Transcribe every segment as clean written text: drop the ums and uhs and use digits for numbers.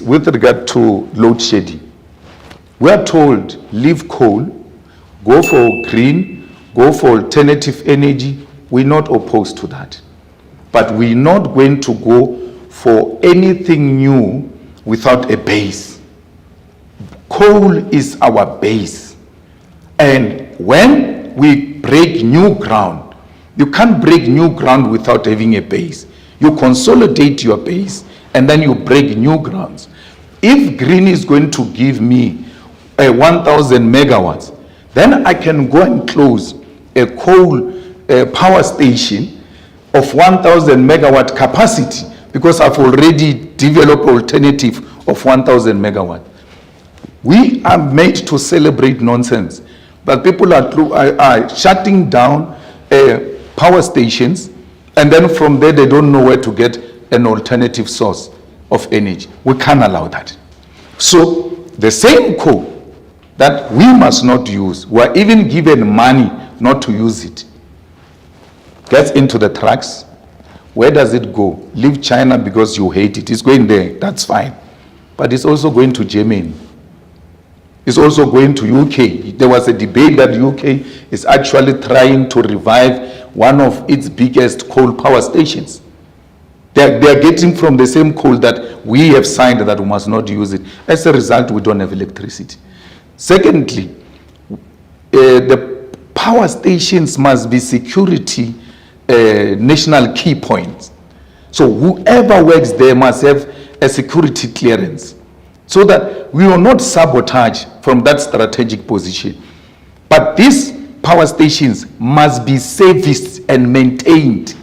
With regard to load shedding, we are told leave coal, go for green, go for alternative energy. We're not opposed to that. But we're not going to go for anything new without a base. Coal is our base. And when we break new ground, you can't break new ground without having a base. You consolidate your base and then you break new grounds. If green is going to give me 1,000 megawatts, then I can go and close a coal power station of 1,000 megawatt capacity because I've already developed alternative of 1,000 megawatt. We are made to celebrate nonsense, but people are shutting down power stations, and then from there they don't know where to get an alternative source of energy. We can't allow that. So the same coal that we must not use, we're even given money not to use it, gets into the trucks. Where does it go? Leave China because you hate it. It's going there, that's fine. But it's also going to Germany. It's also going to UK. There was a debate that UK is actually trying to revive one of its biggest coal power stations. They are getting from the same coal that we have signed that we must not use it. As a result, we don't have electricity. Secondly, the power stations must be security national key points. So whoever works there must have a security clearance so that we will not sabotage from that strategic position. But these power stations must be serviced and maintained.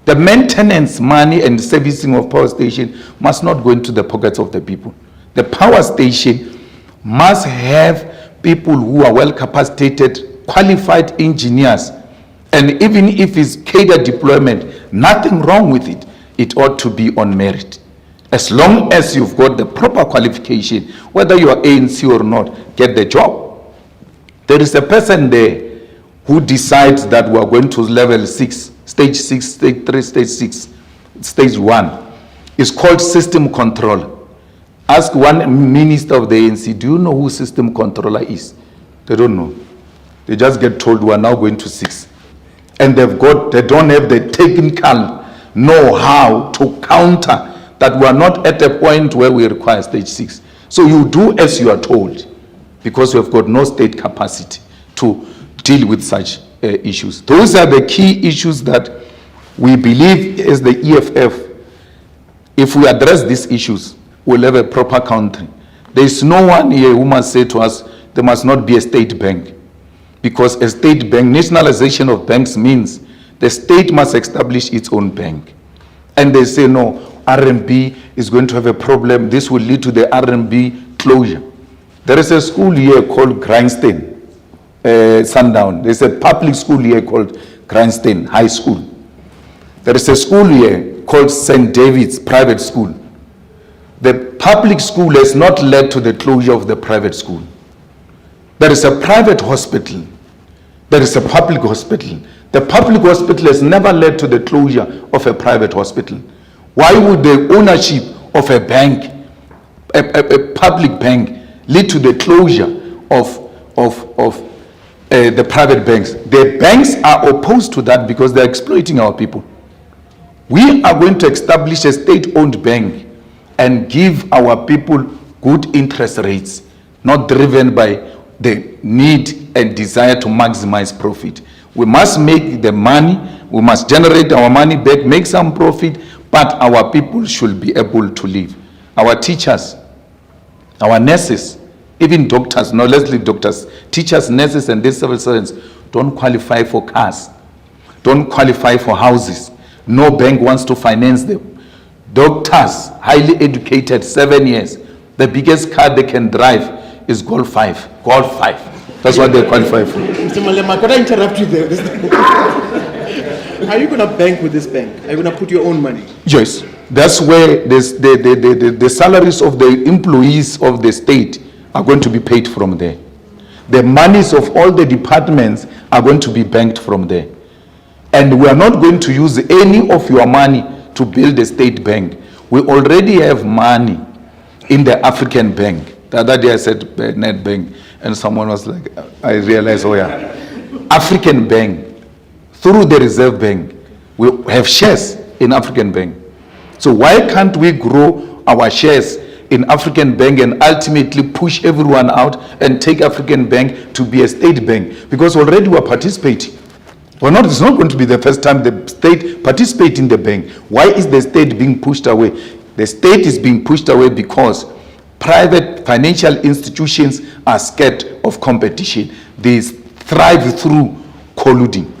The maintenance money and servicing of power station must not go into the pockets of the people. The power station must have people who are well capacitated, qualified engineers, and even if it's cadre deployment, nothing wrong with it. It ought to be on merit. As long as you've got the proper qualification, whether you are ANC or not, get the job. There is a person there who decides that we are going to level 6, stage 6, stage 3, stage 6, stage 1. It's called system controller. Ask one minister of the ANC, do you know who system controller is? They don't know. They just get told we are now going to 6. And they don't have the technical know-how to counter that we are not at a point where we require stage 6. So you do as you are told, because you have got no state capacity to deal with such issues. Those are the key issues that we believe as the EFF, if we address these issues, we'll have a proper country. There is no one here who must say to us, there must not be a state bank. Because a state bank, nationalization of banks means the state must establish its own bank. And they say, no, RMB is going to have a problem. This will lead to the RMB closure. There is a school here called Grindstone, Sundown. There's a public school here called Grindstone High School. There is a school here called St. David's Private School. The public school has not led to the closure of the private school. There is a private hospital. There is a public hospital. The public hospital has never led to the closure of a private hospital. Why would the ownership of a bank, a public bank, lead to the closure of the private banks? The banks are opposed to that because they're exploiting our people. We are going to establish a state-owned bank and give our people good interest rates, not driven by the need and desire to maximize profit. We must make the money, we must generate our money back, make some profit, but our people should be able to live. Our teachers, our nurses, even doctors, not let's leave doctors, teachers, nurses, and these civil servants don't qualify for cars, don't qualify for houses. No bank wants to finance them. Doctors, highly educated, 7 years, the biggest car they can drive is Golf 5. Golf 5. That's what they qualify for. Mr. Malema, could I interrupt you there? Are you going to bank with this bank? Are you going to put your own money? Yes. That's where the salaries of the employees of the state are going to be paid from there. The monies of all the departments are going to be banked from there. And we are not going to use any of your money to build a state bank. We already have money in the African bank. The other day I said net bank, and someone was like, I realized, oh yeah, African bank, through the Reserve Bank, we have shares in African bank. So why can't we grow our shares in African bank and ultimately push everyone out and take African bank to be a state bank? Because already we're participating. It's not going to be the first time the state participate in the bank. Why is the state being pushed away? The state is being pushed away because private financial institutions are scared of competition. They thrive through colluding.